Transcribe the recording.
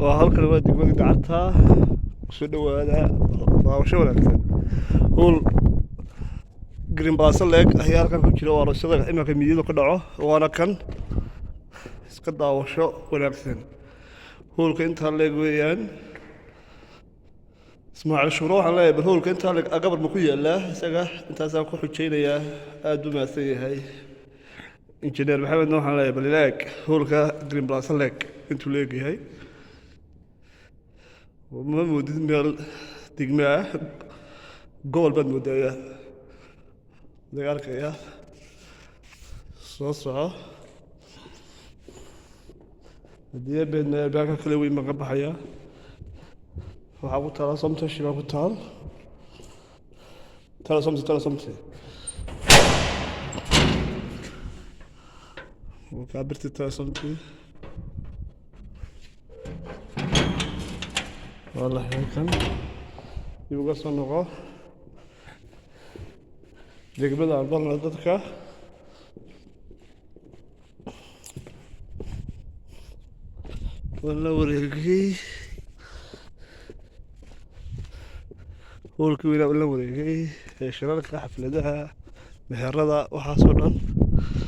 halkan waa degmada Gacanta soo dhawaada daawasho wanaagsan hool green baasal leeg ayaa halkan ku jira oo rashada imanka miyiga ka dhaco waana kan iska daawasho wanaagsan hoolka inta leeg weeyaan Ismaaciil Shuuro waxaan leeyahay hoolka inta leeg agabar ma ku yaala isaga intaas aan ku xujeynayaa aad u maasan yahay injineer maxamed waxaan leeyahay balilaag hoolka green baasal leeg intuu leeyahay وما مودي مال تجمع قول بد مودي ذكرك يا صوصة دي بين باك كلوي ما قبل حياة وعبود ترى صمت الشباب التال ترى صمت وكابرت ترى صمت والله يمكن يبقى صنعه دقبل على البرنامج ضدك ولا وريقي هو الكوينة ولا وريقي شرارك حفلتها محرضة وحاصل